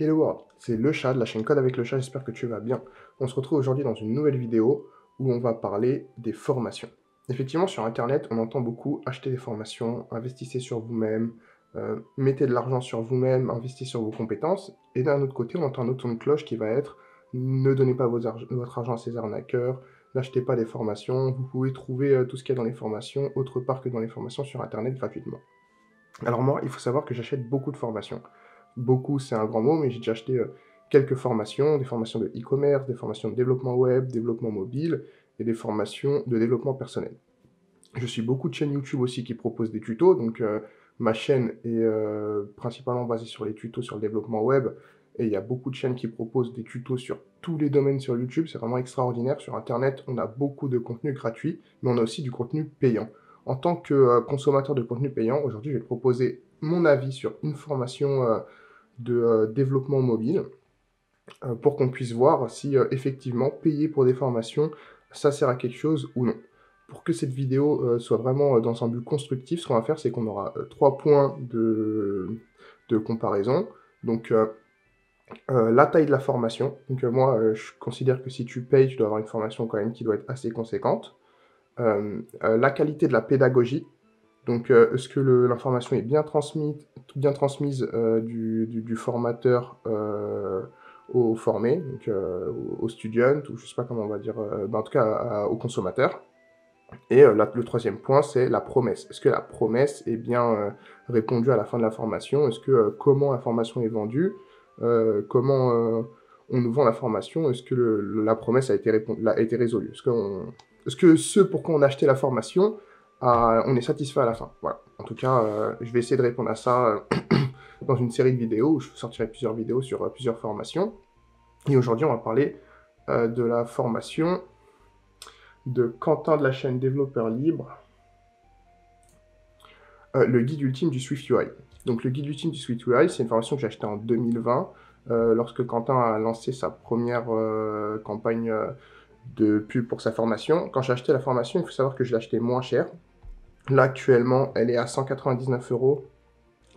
Hello World, c'est le chat de la chaîne Code avec le chat, j'espère que tu vas bien. On se retrouve aujourd'hui dans une nouvelle vidéo où on va parler des formations. Effectivement, sur Internet, on entend beaucoup acheter des formations, investissez sur vous-même, mettez de l'argent sur vous-même, investissez sur vos compétences. Et d'un autre côté, on entend un autre son de cloche qui va être ne donnez pas votre argent à ces arnaqueurs, n'achetez pas des formations, vous pouvez trouver tout ce qu'il y a dans les formations autre part que dans les formations sur Internet gratuitement. Alors moi, il faut savoir que j'achète beaucoup de formations. Beaucoup, c'est un grand mot, mais j'ai déjà acheté quelques formations, des formations de e-commerce, des formations de développement web, développement mobile, et des formations de développement personnel. Je suis beaucoup de chaînes YouTube aussi qui proposent des tutos, donc ma chaîne est principalement basée sur les tutos sur le développement web, et il y a beaucoup de chaînes qui proposent des tutos sur tous les domaines sur YouTube, c'est vraiment extraordinaire. Sur Internet, on a beaucoup de contenu gratuit, mais on a aussi du contenu payant. En tant que consommateur de contenu payant, aujourd'hui, je vais te proposer mon avis sur une formation de développement mobile pour qu'on puisse voir si effectivement payer pour des formations, ça sert à quelque chose ou non. Pour que cette vidéo soit vraiment dans un but constructif, ce qu'on va faire, c'est qu'on aura 3 points de comparaison. Donc, la taille de la formation. Donc, moi, je considère que si tu payes, tu dois avoir une formation quand même qui doit être assez conséquente. La qualité de la pédagogie. Donc, est-ce que l'information est bien transmise du formateur au formé, donc au student, ou je sais pas comment on va dire, en tout cas au consommateur. Et le troisième point, c'est la promesse. Est-ce que la promesse est bien répondue à la fin de la formation? Est-ce que comment la formation est vendue? Comment on nous vend la formation? Est-ce que la promesse a été résolue? Est-ce que ce pourquoi on a acheté la formation, on est satisfait à la fin? Voilà. En tout cas, je vais essayer de répondre à ça dans une série de vidéos où je sortirai plusieurs vidéos sur plusieurs formations. Et aujourd'hui, on va parler de la formation de Quentin de la chaîne Développeur Libre, le guide ultime du SwiftUI. Donc le guide ultime du SwiftUI, c'est une formation que j'ai achetée en 2020, lorsque Quentin a lancé sa première campagne de pub pour sa formation. Quand j'ai acheté la formation, il faut savoir que je l'ai acheté moins cher. Là, actuellement, elle est à 199 €.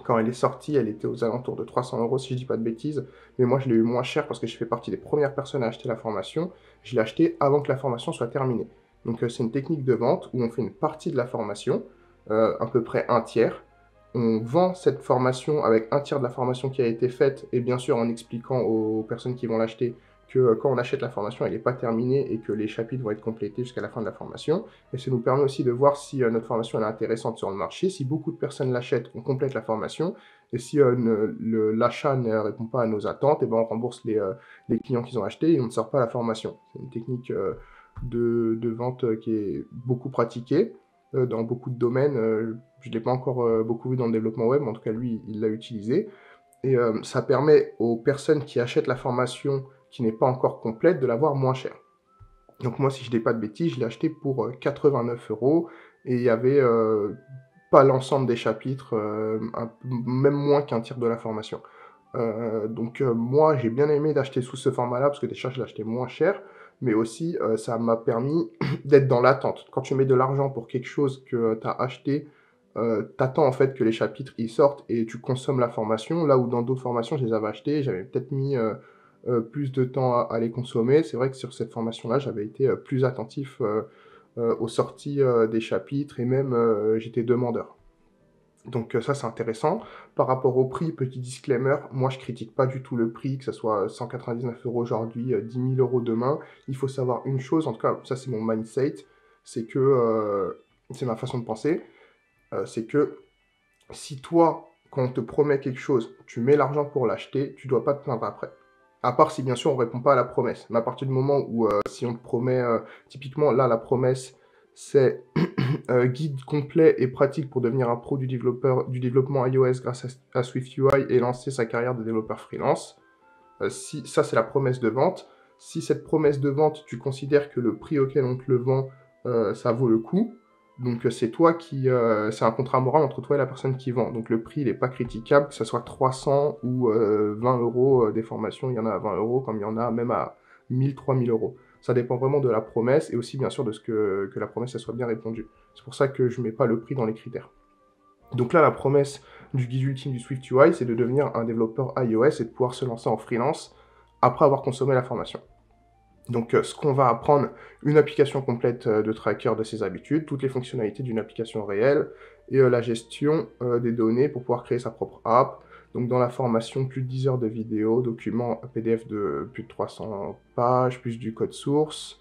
Quand elle est sortie, elle était aux alentours de 300 € si je dis pas de bêtises. Mais moi, je l'ai eu moins cher parce que je fais partie des premières personnes à acheter la formation. Je l'ai acheté avant que la formation soit terminée. Donc, c'est une technique de vente où on fait une partie de la formation, à peu près un tiers. On vend cette formation avec un tiers de la formation qui a été faite, et bien sûr en expliquant aux personnes qui vont l'acheter que quand on achète la formation, elle n'est pas terminée et que les chapitres vont être complétés jusqu'à la fin de la formation. Et ça nous permet aussi de voir si notre formation elle est intéressante sur le marché. Si beaucoup de personnes l'achètent, on complète la formation. Et si l'achat ne répond pas à nos attentes, et ben on rembourse les clients qui ont acheté et on ne sort pas la formation. C'est une technique de vente qui est beaucoup pratiquée dans beaucoup de domaines. Je ne l'ai pas encore beaucoup vu dans le développement web, mais en tout cas, lui, il l'a utilisé. Et ça permet aux personnes qui achètent la formation qui n'est pas encore complète de l'avoir moins cher. Donc moi, si je ne dis pas de bêtises, je l'ai acheté pour 89 € et il y avait pas l'ensemble des chapitres, même moins qu'un tiers de la formation. Donc moi, j'ai bien aimé d'acheter sous ce format-là parce que déjà, je l'ai acheté moins cher, mais aussi ça m'a permis d'être dans l'attente. Quand tu mets de l'argent pour quelque chose que tu as acheté, t'attends en fait que les chapitres ils sortent et tu consommes la formation. Là où dans d'autres formations, je les avais achetées, j'avais peut-être mis plus de temps à les consommer. C'est vrai que sur cette formation-là, j'avais été plus attentif aux sorties des chapitres et même j'étais demandeur. Donc ça, c'est intéressant. Par rapport au prix, petit disclaimer, moi je critique pas du tout le prix, que ce soit 199 € aujourd'hui, 10 000 € demain. Il faut savoir une chose, en tout cas, ça c'est mon mindset, c'est que, c'est ma façon de penser, c'est que si toi, quand on te promet quelque chose, tu mets l'argent pour l'acheter, tu dois pas te plaindre après. À part si bien sûr on répond pas à la promesse. Mais à partir du moment où si on te promet, typiquement là la promesse c'est guide complet et pratique pour devenir un pro du développement iOS grâce à SwiftUI et lancer sa carrière de développeur freelance. Si ça c'est la promesse de vente. Si cette promesse de vente tu considères que le prix auquel on te le vend ça vaut le coup, donc c'est toi qui, c'est un contrat moral entre toi et la personne qui vend. Donc le prix il n'est pas critiquable, que ce soit 300 ou 20 € des formations, il y en a à 20 € comme il y en a même à 1000, 3000 €. Ça dépend vraiment de la promesse et aussi bien sûr de ce que la promesse elle soit bien répondue. C'est pour ça que je ne mets pas le prix dans les critères. Donc là la promesse du guide ultime du SwiftUI, c'est de devenir un développeur iOS et de pouvoir se lancer en freelance après avoir consommé la formation. Donc ce qu'on va apprendre, une application complète de tracker de ses habitudes, toutes les fonctionnalités d'une application réelle, et la gestion des données pour pouvoir créer sa propre app. Donc dans la formation, plus de 10 heures de vidéos, documents PDF de plus de 300 pages, plus du code source,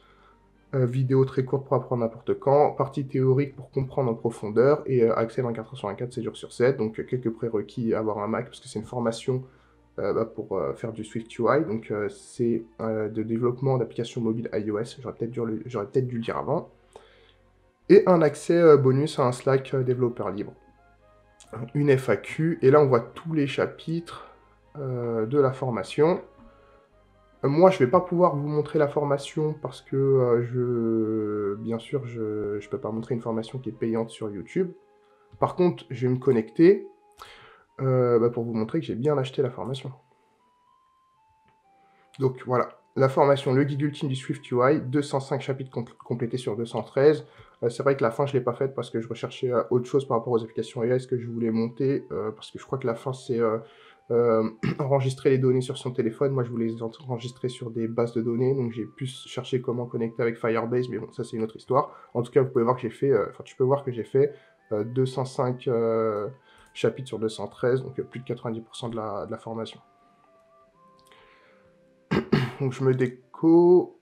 vidéo très courte pour apprendre n'importe quand, partie théorique pour comprendre en profondeur, et accès 24 heures sur 24, 7 jours sur 7, donc quelques prérequis, avoir un Mac, parce que c'est une formation pour faire du SwiftUI, donc c'est de développement d'applications mobiles iOS, j'aurais peut-être dû le dire avant, et un accès bonus à un Slack développeur libre, une FAQ, et là on voit tous les chapitres de la formation. Moi, je vais pas pouvoir vous montrer la formation parce que bien sûr, je peux pas montrer une formation qui est payante sur YouTube. Par contre, je vais me connecter pour vous montrer que j'ai bien acheté la formation. Donc voilà, la formation, le guide ultime du SwiftUI, 205 chapitres complétés sur 213. C'est vrai que la fin, je l'ai pas faite parce que je recherchais autre chose par rapport aux applications iOS que je voulais monter, parce que je crois que la fin, c'est enregistrer les données sur son téléphone. Moi, je voulais les enregistrer sur des bases de données, donc j'ai pu chercher comment connecter avec Firebase, mais bon, ça, c'est une autre histoire. En tout cas, vous pouvez voir que j'ai fait, tu peux voir que j'ai fait 205 chapitres sur 213, donc plus de 90% de la formation. Donc je me déco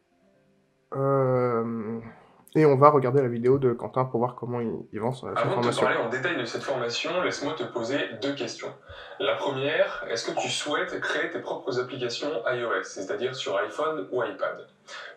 et on va regarder la vidéo de Quentin pour voir comment il vend sa formation. Avant de te parler en détail de cette formation, laisse-moi te poser deux questions. La première, est-ce que tu souhaites créer tes propres applications iOS, c'est-à-dire sur iPhone ou iPad?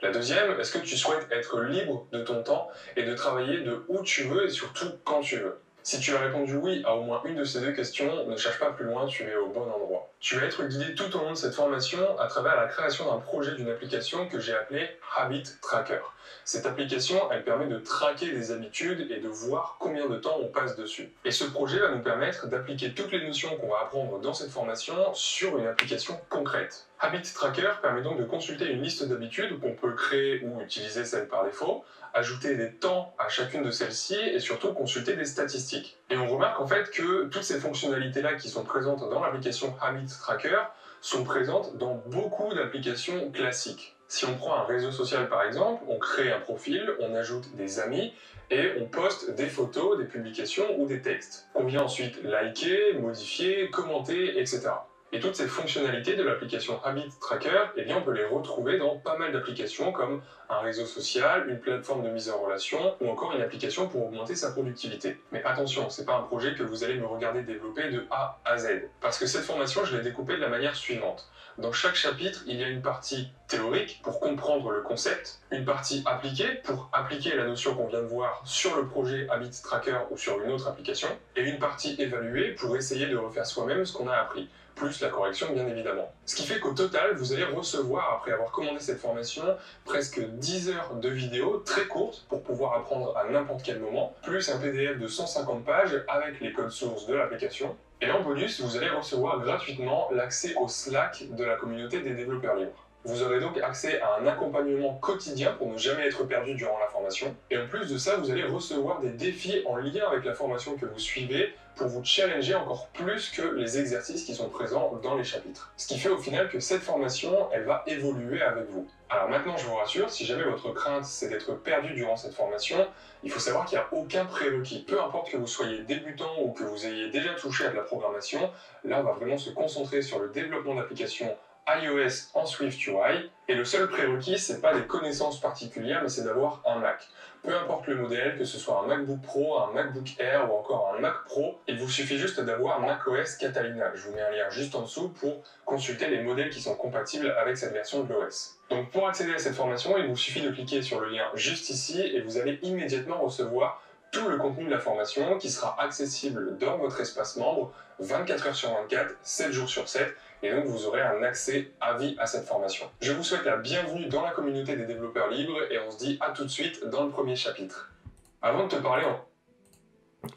La deuxième, est-ce que tu souhaites être libre de ton temps et de travailler de où tu veux et surtout quand tu veux? Si tu as répondu oui à au moins une de ces deux questions, ne cherche pas plus loin, tu es au bon endroit. Tu vas être guidé tout au long de cette formation à travers la création d'un projet d'une application que j'ai appelée Habit Tracker. Cette application, elle permet de traquer des habitudes et de voir combien de temps on passe dessus. Et ce projet va nous permettre d'appliquer toutes les notions qu'on va apprendre dans cette formation sur une application concrète. Habit Tracker permet donc de consulter une liste d'habitudes qu'on peut créer ou utiliser celle par défaut, ajouter des temps à chacune de celles-ci et surtout consulter des statistiques. Et on remarque en fait que toutes ces fonctionnalités-là qui sont présentes dans l'application Habit Tracker sont présentes dans beaucoup d'applications classiques. Si on prend un réseau social par exemple, on crée un profil, on ajoute des amis et on poste des photos, des publications ou des textes. On vient ensuite liker, modifier, commenter, etc. Et toutes ces fonctionnalités de l'application Habit Tracker, eh bien on peut les retrouver dans pas mal d'applications comme un réseau social, une plateforme de mise en relation ou encore une application pour augmenter sa productivité. Mais attention, c'est pas un projet que vous allez me regarder développer de A à Z. Parce que cette formation, je l'ai découpée de la manière suivante. Dans chaque chapitre, il y a une partie théorique pour comprendre le concept, une partie appliquée pour appliquer la notion qu'on vient de voir sur le projet Habit Tracker ou sur une autre application, et une partie évaluée pour essayer de refaire soi-même ce qu'on a appris, plus la correction bien évidemment. Ce qui fait qu'au total, vous allez recevoir, après avoir commandé cette formation, presque 10 heures de vidéos très courtes pour pouvoir apprendre à n'importe quel moment, plus un PDF de 150 pages avec les codes sources de l'application. Et en bonus, vous allez recevoir gratuitement l'accès au Slack de la communauté des développeurs libres. Vous aurez donc accès à un accompagnement quotidien pour ne jamais être perdu durant la formation. Et en plus de ça, vous allez recevoir des défis en lien avec la formation que vous suivez pour vous challenger encore plus que les exercices qui sont présents dans les chapitres. Ce qui fait au final que cette formation, elle va évoluer avec vous. Alors maintenant, je vous rassure, si jamais votre crainte c'est d'être perdu durant cette formation, il faut savoir qu'il n'y a aucun prérequis. Peu importe que vous soyez débutant ou que vous ayez déjà touché à de la programmation, là on va vraiment se concentrer sur le développement d'applications iOS en SwiftUI, et le seul prérequis, c'est pas des connaissances particulières, mais c'est d'avoir un Mac. Peu importe le modèle, que ce soit un MacBook Pro, un MacBook Air ou encore un Mac Pro, il vous suffit juste d'avoir macOS Catalina. Je vous mets un lien juste en dessous pour consulter les modèles qui sont compatibles avec cette version de l'OS. Donc pour accéder à cette formation, il vous suffit de cliquer sur le lien juste ici et vous allez immédiatement recevoir tout le contenu de la formation qui sera accessible dans votre espace membre 24 heures sur 24, 7 jours sur 7, et donc vous aurez un accès à vie à cette formation. Je vous souhaite la bienvenue dans la communauté des développeurs libres et on se dit à tout de suite dans le premier chapitre. Avant de te parler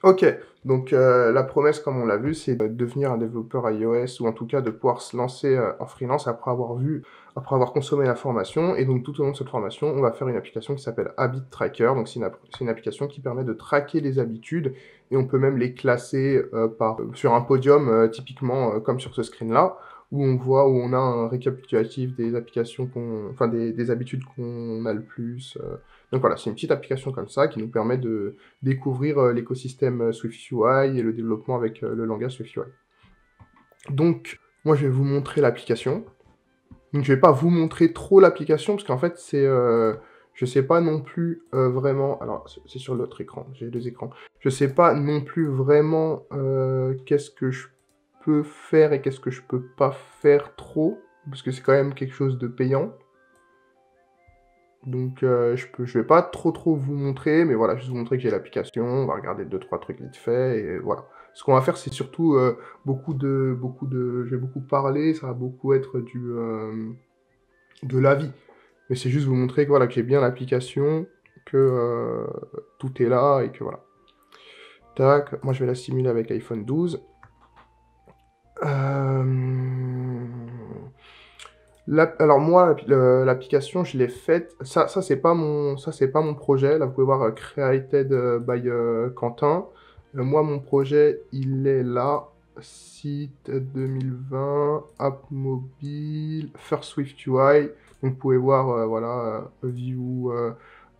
Ok, donc la promesse, comme on l'a vu, c'est de devenir un développeur iOS ou en tout cas de pouvoir se lancer en freelance après avoir consommé la formation. Et donc tout au long de cette formation, on va faire une application qui s'appelle Habit Tracker. Donc c'est une application qui permet de traquer les habitudes et on peut même les classer sur un podium, typiquement comme sur ce screen-là, où on voit, où on a un récapitulatif des applications enfin des habitudes qu'on a le plus. Donc voilà, c'est une petite application comme ça qui nous permet de découvrir l'écosystème SwiftUI et le développement avec le langage SwiftUI. Donc, moi, je vais vous montrer l'application. Donc, je vais pas vous montrer trop l'application, parce qu'en fait, je sais pas non plus vraiment... Alors, c'est sur l'autre écran, j'ai deux écrans. Je sais pas non plus vraiment qu'est-ce que je peux faire et qu'est-ce que je peux pas faire trop, parce que c'est quand même quelque chose de payant. Donc je vais pas trop vous montrer, mais voilà, juste vous montrer que j'ai l'application, on va regarder 2-3 trucs vite fait, et voilà. Ce qu'on va faire, c'est surtout je vais beaucoup parler, ça va beaucoup être de l'avis. Mais c'est juste vous montrer que, voilà, que j'ai bien l'application, que tout est là, et que voilà. Tac, moi je vais la simuler avec iPhone 12. Alors moi, l'application, je l'ai faite. Ça c'est pas mon projet. Là, vous pouvez voir Created by Quentin. Moi, mon projet, il est là. Site 2020, app mobile, First Swift UI. Donc, vous pouvez voir, voilà, view,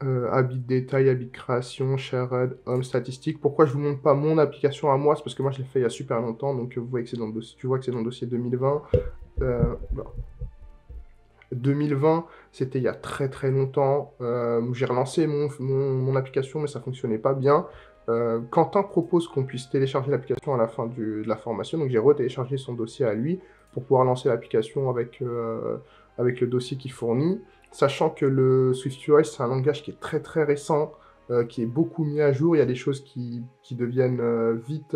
habit détail, habit création, shared, home statistique. Pourquoi je vous montre pas mon application à moi? C'est parce que moi, je l'ai fait il y a super longtemps. Donc, vous voyez que c'est dans le dossier. Tu vois que c'est dans le dossier 2020. Voilà. 2020, c'était il y a très longtemps. J'ai relancé mon application, mais ça fonctionnait pas bien. Quentin propose qu'on puisse télécharger l'application à la fin de la formation, donc j'ai retéléchargé son dossier à lui pour pouvoir lancer l'application avec le dossier qu'il fournit. Sachant que le SwiftUI, c'est un langage qui est très récent, qui est beaucoup mis à jour. Il y a des choses qui deviennent vite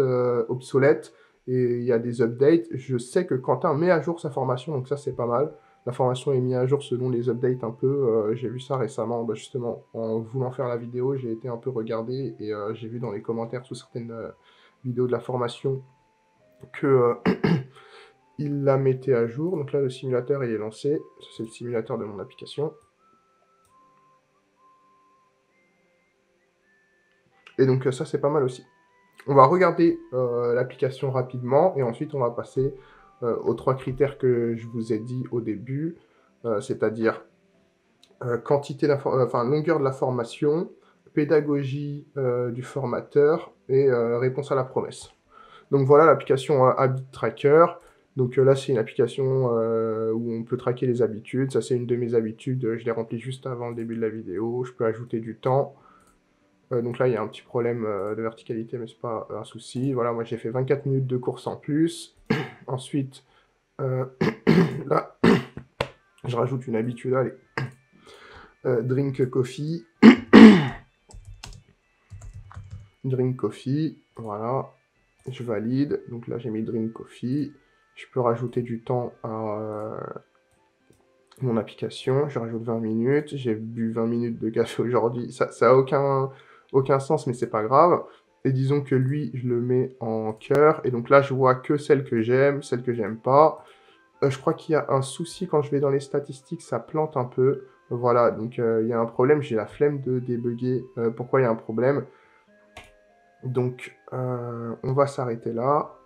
obsolètes et il y a des updates. Je sais que Quentin met à jour sa formation, donc ça c'est pas mal. La formation est mise à jour selon les updates un peu. J'ai vu ça récemment, justement, en voulant faire la vidéo, j'ai été un peu regardé et j'ai vu dans les commentaires sous certaines vidéos de la formation que il la mettait à jour. Donc là, le simulateur il est lancé. Ça, c'est le simulateur de mon application. Et donc ça, c'est pas mal aussi. On va regarder l'application rapidement et ensuite on va passer aux 3 critères que je vous ai dit au début, c'est-à-dire longueur de la formation, pédagogie du formateur et réponse à la promesse. Donc voilà l'application Habit Tracker. Donc là, c'est une application où on peut traquer les habitudes. Ça, c'est une de mes habitudes. Je l'ai remplie juste avant le début de la vidéo. Je peux ajouter du temps. Donc là, il y a un petit problème de verticalité, mais c'est pas un souci. Voilà, moi, j'ai fait 24 minutes de course en plus. Ensuite, là, je rajoute une habitude. Allez. Drink coffee. Drink coffee, voilà, je valide. Donc là, j'ai mis drink coffee. Je peux rajouter du temps à mon application. Je rajoute 20 minutes. J'ai bu 20 minutes de café aujourd'hui. Ça a aucun sens, mais c'est pas grave. Et disons que lui, je le mets en cœur. Et donc là, je vois que celles que j'aime pas. Je crois qu'il y a un souci quand je vais dans les statistiques, ça plante un peu. Voilà, donc il y a un problème. J'ai la flemme de débugger pourquoi il y a un problème. Donc, on va s'arrêter là.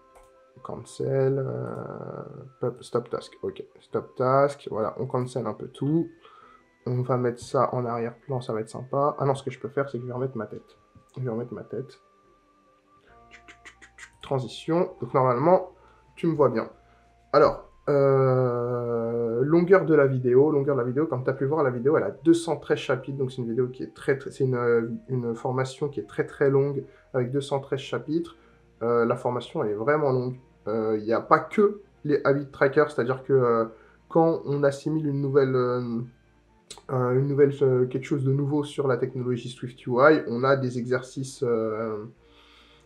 Cancel. Stop task. Ok, stop task. Voilà, on cancel un peu tout. On va mettre ça en arrière-plan, ça va être sympa. Ah non, ce que je peux faire, c'est que je vais remettre ma tête. Je vais remettre ma tête. Transition. Donc, normalement, tu me vois bien. Alors, longueur de la vidéo. Longueur de la vidéo, comme tu as pu voir, la vidéo, elle a 213 chapitres. Donc, c'est une vidéo qui est c'est une formation qui est très longue, avec 213 chapitres. La formation, elle est vraiment longue. Il n'y a pas que les habit trackers, c'est-à-dire que quand on assimile quelque chose de nouveau sur la technologie SwiftUI, on a des exercices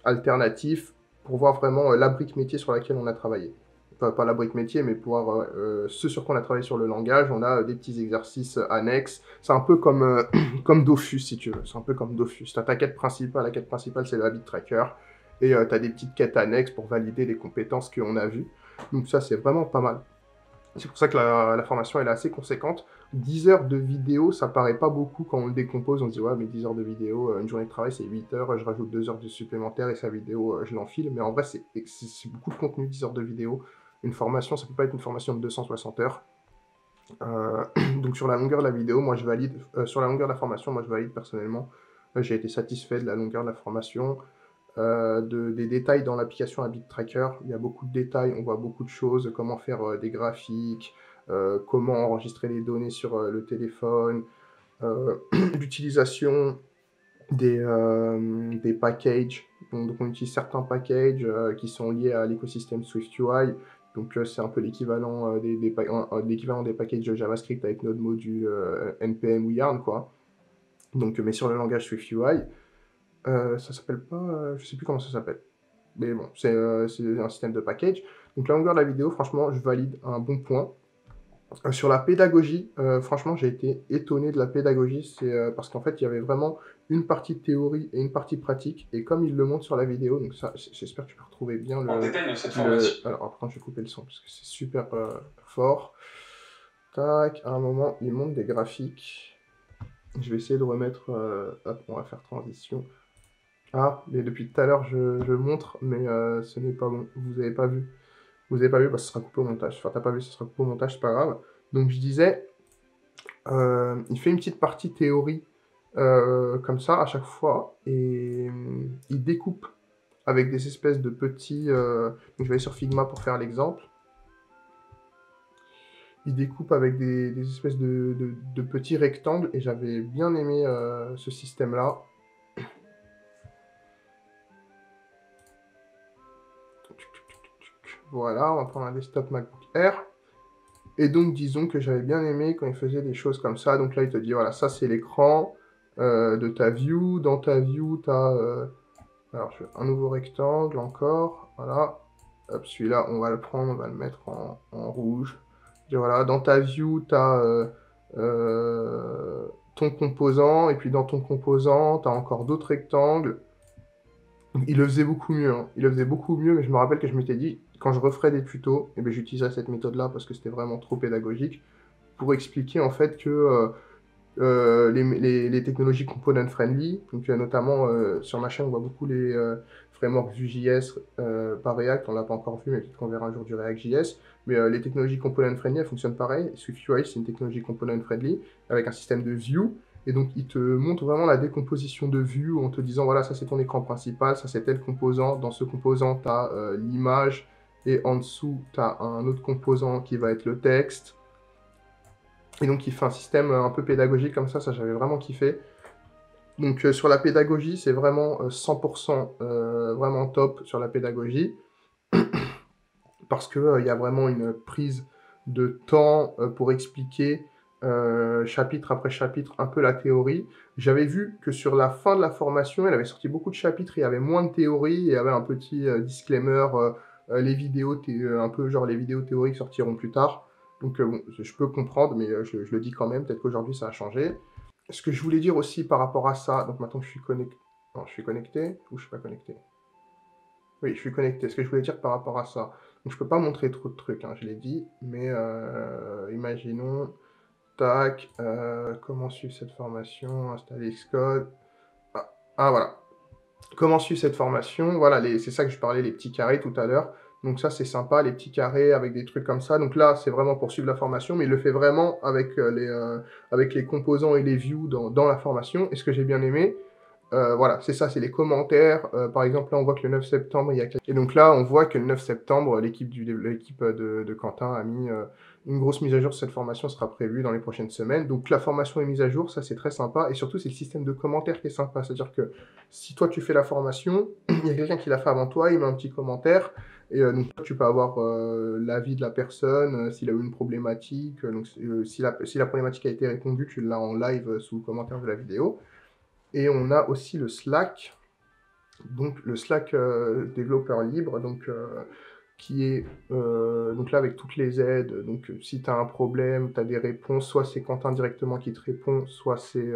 alternatifs pour voir vraiment la brique métier sur laquelle on a travaillé. enfin pas la brique métier, mais pour ce sur quoi on a travaillé sur le langage, on a des petits exercices annexes. C'est un peu comme, comme Dofus, si tu veux. C'est un peu comme Dofus. Tu as ta quête principale, la quête principale, c'est le habit tracker. Et tu as des petites quêtes annexes pour valider les compétences qu'on a vues. Donc ça, c'est vraiment pas mal. C'est pour ça que la formation, elle est assez conséquente. 10 heures de vidéo, ça paraît pas beaucoup quand on le décompose. On se dit, ouais, mais 10 heures de vidéo, une journée de travail, c'est 8 heures. Je rajoute 2 heures de supplémentaire et sa vidéo, je l'enfile. Mais en vrai, c'est beaucoup de contenu, 10 heures de vidéo. Une formation, ça peut pas être une formation de 260 heures. Donc sur la longueur de la vidéo, moi je valide. Sur la longueur de la formation, moi je valide personnellement. J'ai été satisfait de la longueur de la formation. Des détails dans l'application Habit Tracker. Il y a beaucoup de détails, on voit beaucoup de choses, comment faire des graphiques, comment enregistrer les données sur le téléphone, l'utilisation des packages. Donc on utilise certains packages qui sont liés à l'écosystème SwiftUI. Donc c'est un peu l'équivalent l'équivalent des packages JavaScript avec notre module NPM ou Yarn, quoi. Donc, mais sur le langage SwiftUI. Ça s'appelle pas, je sais plus comment ça s'appelle. Mais bon, c'est un système de package. Donc la longueur de la vidéo, franchement, je valide un bon point. Sur la pédagogie, franchement, j'ai été étonné de la pédagogie. C'est parce qu'en fait, il y avait vraiment une partie théorie et une partie pratique. Et comme il le montre sur la vidéo, donc ça, j'espère que tu peux retrouver bien En détail de cette formation. Alors, après, je vais couper le son parce que c'est super fort. Tac, à un moment, il montre des graphiques. Je vais essayer de remettre... hop, on va faire transition. Ah, mais depuis tout à l'heure, je montre, mais ce n'est pas bon. Vous avez pas vu. Vous avez pas vu, bah, ce sera coupé au montage. Enfin, t'as pas vu, ce sera coupé au montage, c'est pas grave. Donc, je disais, il fait une petite partie théorie comme ça à chaque fois, et il découpe avec des espèces de petits... donc, je vais aller sur Figma pour faire l'exemple. Il découpe avec des espèces de petits rectangles, et j'avais bien aimé ce système-là. Voilà, on va prendre un desktop MacBook Air. Et donc, disons que j'avais bien aimé quand il faisait des choses comme ça. Donc là, il te dit, voilà, ça, c'est l'écran de ta view. Dans ta view, tu as... alors, je fais un nouveau rectangle encore. Voilà. Hop, celui-là, on va le prendre, on va le mettre en rouge. Et voilà, dans ta view, tu as ton composant. Et puis, dans ton composant, tu as encore d'autres rectangles. Il le faisait beaucoup mieux, hein. Il le faisait beaucoup mieux, mais je me rappelle que je m'étais dit, quand je referais des tutos, eh ben, j'utiliserais cette méthode-là parce que c'était vraiment trop pédagogique pour expliquer en fait que les technologies component friendly, donc notamment sur ma chaîne, on voit beaucoup les frameworks Vue.js par React, on l'a pas encore vu, mais peut-être qu'on verra un jour du React.js, mais les technologies component friendly, elles fonctionnent pareil. SwiftUI, c'est une technologie component friendly avec un système de view. Et donc, il te montre vraiment la décomposition de vue en te disant, voilà, ça c'est ton écran principal, ça c'est tel composant. Dans ce composant, tu as l'image et en dessous, tu as un autre composant qui va être le texte. Et donc, il fait un système un peu pédagogique comme ça j'avais vraiment kiffé. Donc, sur la pédagogie, c'est vraiment 100% vraiment top sur la pédagogie. Parce qu'il y a vraiment une prise de temps pour expliquer chapitre après chapitre un peu la théorie. J'avais vu que sur la fin de la formation, elle avait sorti beaucoup de chapitres, il y avait moins de théorie, il y avait un petit disclaimer, les vidéos, un peu genre les vidéos théoriques sortiront plus tard. Donc bon, je peux comprendre, mais je le dis quand même, peut-être qu'aujourd'hui ça a changé. Ce que je voulais dire aussi par rapport à ça, donc maintenant je suis connecté, non, je suis connecté ou je suis pas connecté? Oui, je suis connecté. Ce que je voulais dire par rapport à ça, donc je peux pas montrer trop de trucs, hein, je l'ai dit, mais imaginons, tac, comment suivre cette formation, installer Xcode, voilà. Comment suivre cette formation, voilà, c'est ça que je parlais, les petits carrés tout à l'heure. Donc ça, c'est sympa, les petits carrés avec des trucs comme ça. Donc là, c'est vraiment pour suivre la formation, mais il le fait vraiment avec les composants et les views dans la formation. Et ce que j'ai bien aimé, voilà, c'est ça, c'est les commentaires. Par exemple, là, on voit que le 9 septembre, il y a... Et donc là, on voit que le 9 septembre, l'équipe de Quentin a mis une grosse mise à jour. Cette formation sera prévue dans les prochaines semaines. Donc la formation est mise à jour, ça c'est très sympa. Et surtout, c'est le système de commentaires qui est sympa. C'est-à-dire que si toi, tu fais la formation, il y a quelqu'un qui l'a fait avant toi, il met un petit commentaire. Et donc, tu peux avoir l'avis de la personne, s'il a eu une problématique. Donc, si la problématique a été répondue, tu l'as en live sous le commentaire de la vidéo. Et on a aussi le Slack, donc le Slack développeur libre. Donc qui est, donc là, avec toutes les aides, donc si tu as un problème, tu as des réponses, soit c'est Quentin directement qui te répond, soit c'est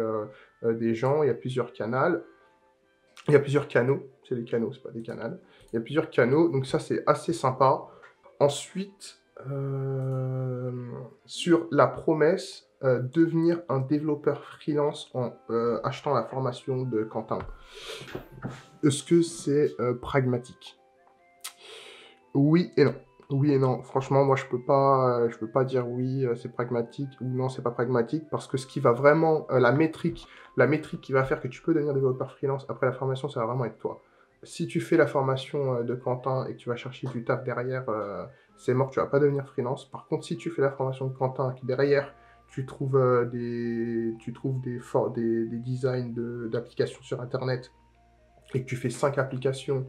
des gens, il y a plusieurs canaux. Il y a plusieurs canaux, c'est des canaux, c'est pas des canals. Il y a plusieurs canaux, donc ça c'est assez sympa. Ensuite, sur la promesse, devenir un développeur freelance en achetant la formation de Quentin. Est-ce que c'est pragmatique? Oui et non. Oui et non. Franchement, moi, je peux pas dire oui, c'est pragmatique ou non, c'est pas pragmatique parce que ce qui va vraiment, la métrique qui va faire que tu peux devenir développeur freelance après la formation, ça va vraiment être toi. Si tu fais la formation de Quentin et que tu vas chercher du taf derrière, c'est mort, tu vas pas devenir freelance. Par contre, si tu fais la formation de Quentin et que derrière, des designs d'applications sur Internet et que tu fais 5 applications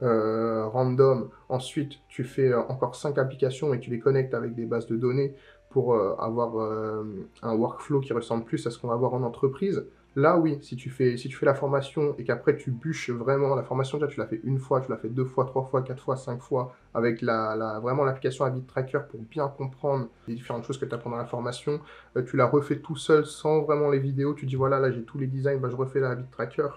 random. Ensuite, tu fais encore 5 applications et tu les connectes avec des bases de données pour avoir un workflow qui ressemble plus à ce qu'on va avoir en entreprise. Là, oui, si tu fais la formation et qu'après tu bûches vraiment la formation, déjà tu l'as fait une fois, tu l'as fait 2 fois, 3 fois, 4 fois, 5 fois, avec vraiment l'application Habit Tracker pour bien comprendre les différentes choses que tu apprends dans la formation. Tu la refais tout seul sans vraiment les vidéos. Tu dis voilà, là j'ai tous les designs, bah, je refais la Habit Tracker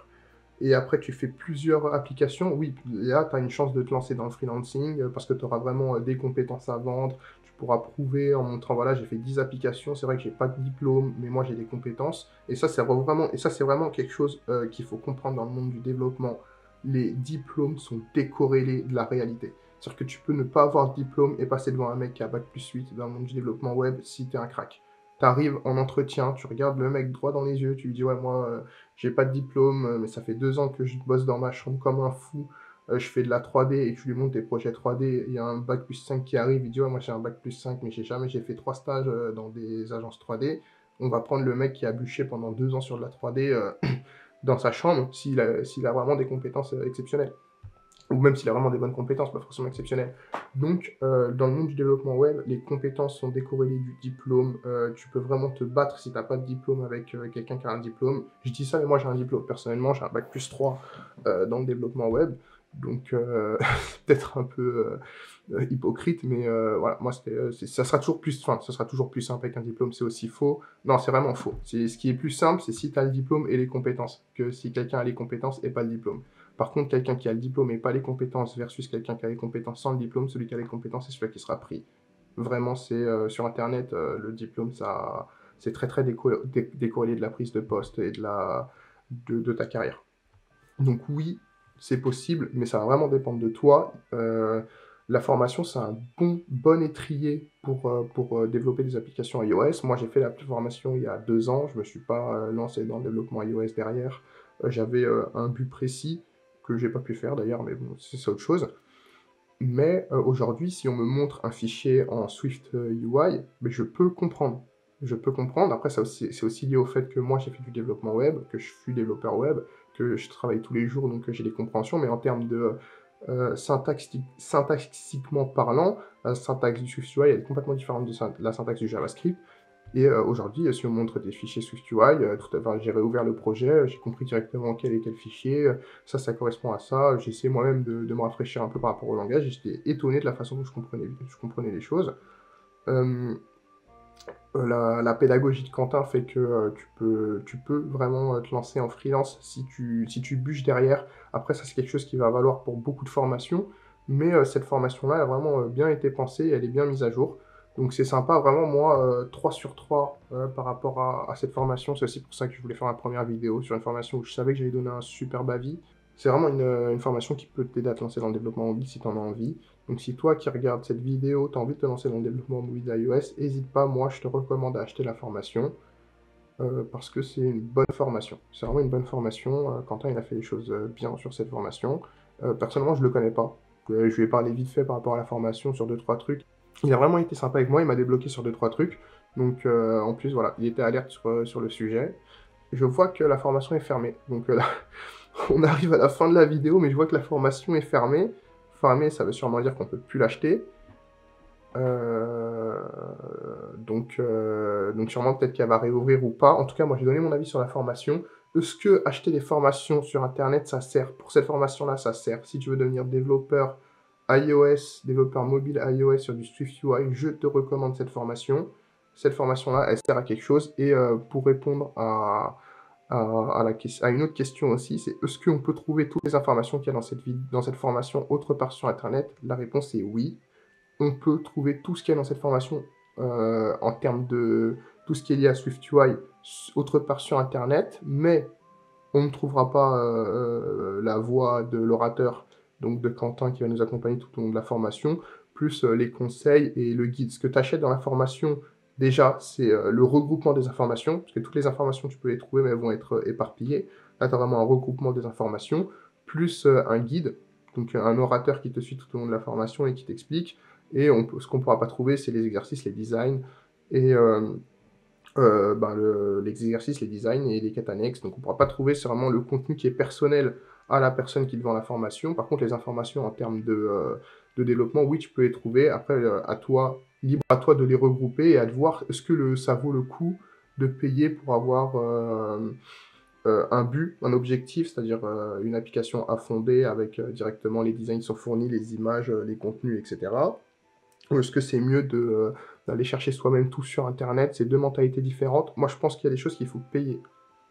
et après tu fais plusieurs applications, oui, là tu as une chance de te lancer dans le freelancing parce que tu auras vraiment des compétences à vendre, tu pourras prouver en montrant, voilà, j'ai fait 10 applications, c'est vrai que j'ai pas de diplôme, mais moi j'ai des compétences, et ça c'est vraiment quelque chose qu'il faut comprendre dans le monde du développement. Les diplômes sont décorrélés de la réalité. C'est-à-dire que tu peux ne pas avoir de diplôme et passer devant un mec qui a bac+8 dans le monde du développement web si tu es un crack. Tu arrives en entretien, tu regardes le mec droit dans les yeux, tu lui dis ouais moi j'ai pas de diplôme, mais ça fait 2 ans que je bosse dans ma chambre comme un fou, je fais de la 3D et tu lui montres tes projets 3D, il y a un bac+5 qui arrive, il dit ouais moi j'ai un bac+5 mais j'ai fait 3 stages dans des agences 3D. On va prendre le mec qui a bûché pendant 2 ans sur de la 3D dans sa chambre s'il a vraiment des compétences exceptionnelles. Ou même s'il a vraiment des bonnes compétences, pas forcément exceptionnelles. Donc, dans le monde du développement web, les compétences sont décorrélées du diplôme. Tu peux vraiment te battre si tu n'as pas de diplôme avec quelqu'un qui a un diplôme. Je dis ça, mais moi j'ai un diplôme. Personnellement, j'ai un bac+3 dans le développement web. Donc, c'est peut-être un peu hypocrite, mais voilà, moi, ça sera toujours plus simple avec un diplôme, c'est aussi faux. Non, c'est vraiment faux. Ce qui est plus simple, c'est si tu as le diplôme et les compétences, que si quelqu'un a les compétences et pas le diplôme. Par contre, quelqu'un qui a le diplôme et pas les compétences versus quelqu'un qui a les compétences sans le diplôme, celui qui a les compétences, c'est celui qui sera pris. Vraiment, c'est sur Internet, le diplôme, c'est très très décorrélé de la prise de poste et de ta carrière. Donc oui, c'est possible, mais ça va vraiment dépendre de toi. La formation, c'est un bon étrier pour développer des applications iOS. Moi, j'ai fait la formation il y a 2 ans. Je ne me suis pas lancé dans le développement iOS derrière. J'avais un but précis que j'ai pas pu faire d'ailleurs, mais bon, c'est autre chose. Mais aujourd'hui, si on me montre un fichier en Swift UI, mais je peux comprendre. Je peux comprendre. Après, c'est aussi lié au fait que moi, j'ai fait du développement web, que je suis développeur web, que je travaille tous les jours, donc j'ai des compréhensions. Mais en termes de syntaxiquement parlant, la syntaxe du Swift UI elle est complètement différente de la syntaxe du JavaScript. Et aujourd'hui, si on montre des fichiers SwiftUI, j'ai réouvert le projet, j'ai compris directement quel est quel fichier, ça correspond à ça. J'ai essayé moi-même de me rafraîchir un peu par rapport au langage et j'étais étonné de la façon dont je comprenais les choses. La pédagogie de Quentin fait que tu peux vraiment te lancer en freelance si tu bûches derrière. Après, ça, c'est quelque chose qui va valoir pour beaucoup de formations, mais cette formation-là a vraiment bien été pensée, elle est bien mise à jour. Donc c'est sympa, vraiment, moi, 3 sur 3 par rapport à cette formation. C'est aussi pour ça que je voulais faire ma première vidéo sur une formation où je savais que j'allais donner un superbe avis. C'est vraiment une formation qui peut t'aider à te lancer dans le développement mobile si tu en as envie. Donc si toi qui regardes cette vidéo, tu as envie de te lancer dans le développement mobile iOS, n'hésite pas, moi je te recommande d'acheter la formation parce que c'est une bonne formation. C'est vraiment une bonne formation. Quentin il a fait les choses bien sur cette formation. Personnellement je le connais pas. Je lui ai parlé vite fait par rapport à la formation sur 2-3 trucs. Il a vraiment été sympa avec moi, il m'a débloqué sur 2-3 trucs. Donc en plus voilà, il était alerte sur le sujet. Je vois que la formation est fermée. Donc là, on arrive à la fin de la vidéo, mais je vois que la formation est fermée. Fermée, ça veut sûrement dire qu'on ne peut plus l'acheter. Donc sûrement peut-être qu'elle va réouvrir ou pas. En tout cas, moi j'ai donné mon avis sur la formation. Est-ce que acheter des formations sur Internet, ça sert? Pour cette formation-là, ça sert. Si tu veux devenir développeur iOS, développeur mobile iOS sur du SwiftUI, je te recommande cette formation. Cette formation-là, elle sert à quelque chose. Et pour répondre à une autre question aussi, c'est est-ce qu'on peut trouver toutes les informations qu'il y a dans cette formation autre part sur Internet? La réponse est oui. On peut trouver tout ce qu'il y a dans cette formation en termes de tout ce qui est lié à SwiftUI autre part sur Internet, mais on ne trouvera pas la voix de l'orateur, donc de Quentin qui va nous accompagner tout au long de la formation, plus les conseils et le guide. Ce que tu achètes dans la formation, déjà, c'est le regroupement des informations, parce que toutes les informations, tu peux les trouver, mais elles vont être éparpillées. Là, tu as vraiment un regroupement des informations, plus un guide, donc un orateur qui te suit tout au long de la formation et qui t'explique. Et ce qu'on ne pourra pas trouver, c'est les exercices, les designs, et les exercices, les designs et les quêtes annexes. Donc on ne pourra pas trouver, c'est vraiment le contenu qui est personnel à la personne qui te vend la formation. Par contre, les informations en termes de développement, oui, tu peux les trouver. Après, libre à toi de les regrouper et à de voir est-ce que ça vaut le coup de payer pour avoir un but, un objectif, c'est-à-dire une application à fonder avec directement les designs qui sont fournis, les images, les contenus, etc. Ou est-ce que c'est mieux d'aller chercher soi-même tout sur Internet? C'est deux mentalités différentes. Moi, je pense qu'il y a des choses qu'il faut payer.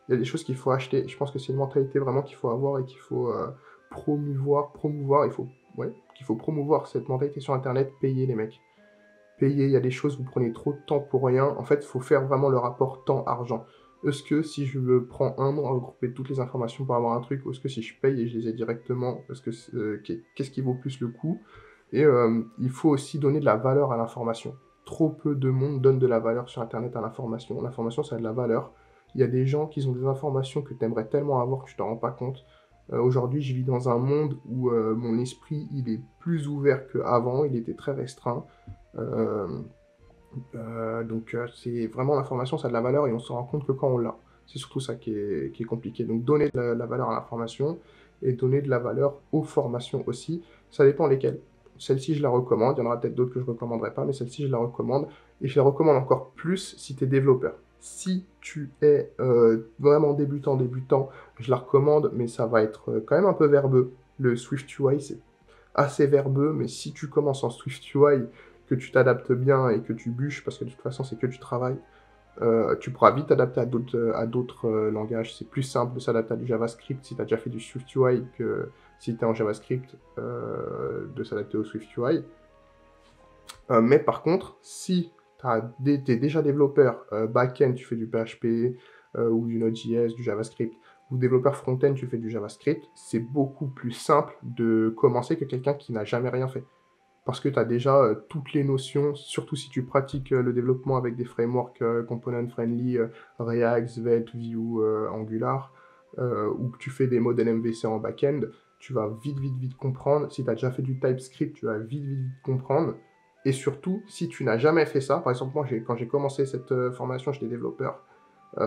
Il y a des choses qu'il faut acheter. Je pense que c'est une mentalité vraiment qu'il faut avoir et qu'il faut promouvoir. Qu'il faut promouvoir cette mentalité sur Internet. Payer les mecs. Payer, il y a des choses, vous prenez trop de temps pour rien. En fait, il faut faire vraiment le rapport temps-argent. Est-ce que si je me prends un an à regrouper toutes les informations pour avoir un truc, ou est-ce que si je paye et je les ai directement, qu'est-ce qui vaut plus le coup? Et il faut aussi donner de la valeur à l'information. Trop peu de monde donne de la valeur sur Internet à l'information. L'information, ça a de la valeur. Il y a des gens qui ont des informations que tu aimerais tellement avoir que tu t'en rends pas compte. Aujourd'hui, je vis dans un monde où mon esprit, il est plus ouvert qu'avant. Il était très restreint. C'est vraiment l'information, ça a de la valeur et on se rend compte que quand on l'a. C'est surtout ça qui est compliqué. Donc donner de la valeur à l'information et donner de la valeur aux formations aussi. Ça dépend lesquelles. Celle-ci, je la recommande. Il y en aura peut-être d'autres que je ne recommanderai pas, mais celle-ci, je la recommande. Et je la recommande encore plus si tu es développeur. Si tu es vraiment débutant, je la recommande, mais ça va être quand même un peu verbeux. Le SwiftUI, c'est assez verbeux, mais si tu commences en SwiftUI, que tu t'adaptes bien et que tu bûches, parce que de toute façon, c'est que du travail, tu pourras vite t'adapter à d'autres langages. C'est plus simple de s'adapter à du JavaScript si tu as déjà fait du SwiftUI que si tu es en JavaScript, de s'adapter au SwiftUI. Mais par contre, si tu es déjà développeur back-end, tu fais du PHP ou du Node.js, du JavaScript, ou développeur front-end, tu fais du JavaScript, c'est beaucoup plus simple de commencer que quelqu'un qui n'a jamais rien fait. Parce que tu as déjà toutes les notions, surtout si tu pratiques le développement avec des frameworks component-friendly, React, Svelte, Vue, Angular, ou que tu fais des modèles MVC en back-end, tu vas vite comprendre. Si tu as déjà fait du TypeScript, tu vas vite comprendre. Et surtout, si tu n'as jamais fait ça, par exemple, moi, quand j'ai commencé cette formation, j'étais développeur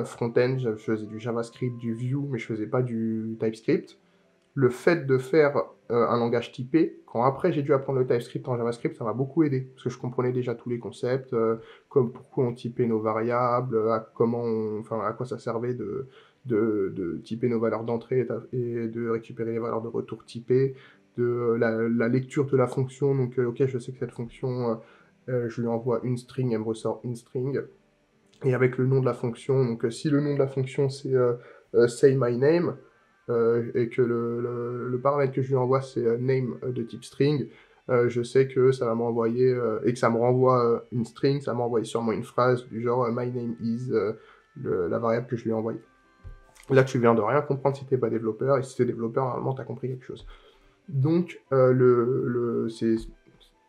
front-end, je faisais du JavaScript, du Vue, mais je faisais pas du TypeScript. Le fait de faire un langage typé, quand après j'ai dû apprendre le TypeScript en JavaScript, ça m'a beaucoup aidé, parce que je comprenais déjà tous les concepts, comme pourquoi on typait nos variables, à quoi ça servait de typer nos valeurs d'entrée et de récupérer les valeurs de retour typées, de la lecture de la fonction, donc ok, je sais que cette fonction, je lui envoie une string, elle me ressort une string, et avec le nom de la fonction, donc si le nom de la fonction c'est say my name, et que le paramètre que je lui envoie c'est name de type string, je sais que ça va m'envoyer, et que ça me renvoie une string, ça m'envoie sûrement une phrase du genre my name is, la variable que je lui ai envoyée. Là, tu viens de rien comprendre si tu n'es pas développeur, et si tu es développeur, normalement, tu as compris quelque chose. Donc,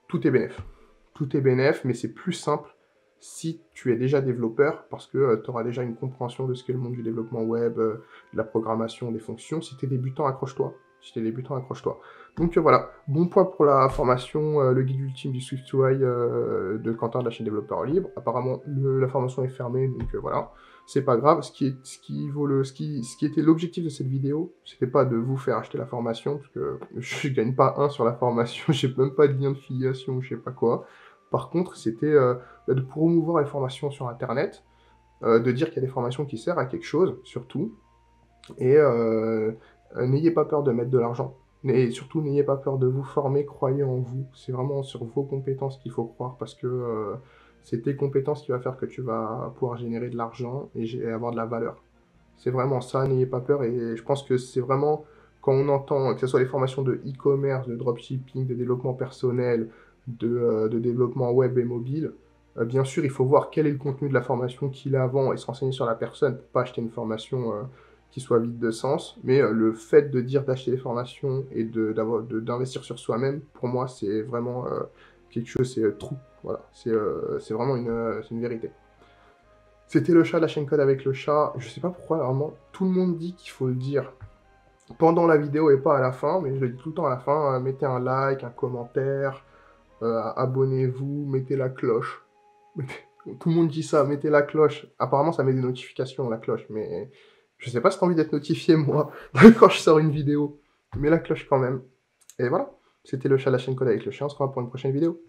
tout est bénef. Tout est bénef, mais c'est plus simple si tu es déjà développeur, parce que tu auras déjà une compréhension de ce qu'est le monde du développement web, de la programmation, des fonctions. Si tu es débutant, accroche-toi. Donc voilà, bon point pour la formation, le guide ultime du SwiftUI de Quentin de la chaîne Développeur Libre. Apparemment, la formation est fermée, donc voilà. C'est pas grave. Ce qui était l'objectif de cette vidéo, c'était pas de vous faire acheter la formation, parce que je gagne pas un sur la formation, j'ai même pas de lien de filiation, je sais pas quoi. Par contre, c'était de promouvoir les formations sur Internet, de dire qu'il y a des formations qui servent à quelque chose, surtout, et n'ayez pas peur de mettre de l'argent. Et surtout, n'ayez pas peur de vous former, croyez en vous. C'est vraiment sur vos compétences qu'il faut croire parce que c'est tes compétences qui va faire que tu vas pouvoir générer de l'argent et avoir de la valeur. C'est vraiment ça, n'ayez pas peur. Et je pense que c'est vraiment, quand on entend, que ce soit les formations de e-commerce, de dropshipping, de développement personnel, de développement web et mobile, bien sûr, il faut voir quel est le contenu de la formation qu'il a avant et se renseigner sur la personne pour pas acheter une formation qui soit vide de sens. Mais le fait de dire d'acheter des formations et d'investir sur soi-même, pour moi, c'est vraiment quelque chose, c'est true. Voilà, c'est vraiment c'est une vérité. C'était le chat, la chaîne code avec le chat. Je sais pas pourquoi, vraiment, tout le monde dit qu'il faut le dire pendant la vidéo et pas à la fin, mais je le dis tout le temps à la fin. Mettez un like, un commentaire, abonnez-vous, mettez la cloche. Tout le monde dit ça, mettez la cloche. Apparemment, ça met des notifications, la cloche, mais je sais pas si t'as envie d'être notifié, moi, quand je sors une vidéo. Mets la cloche quand même. Et voilà, c'était le chat, la chaîne code avec le chat. On se revoit pour une prochaine vidéo.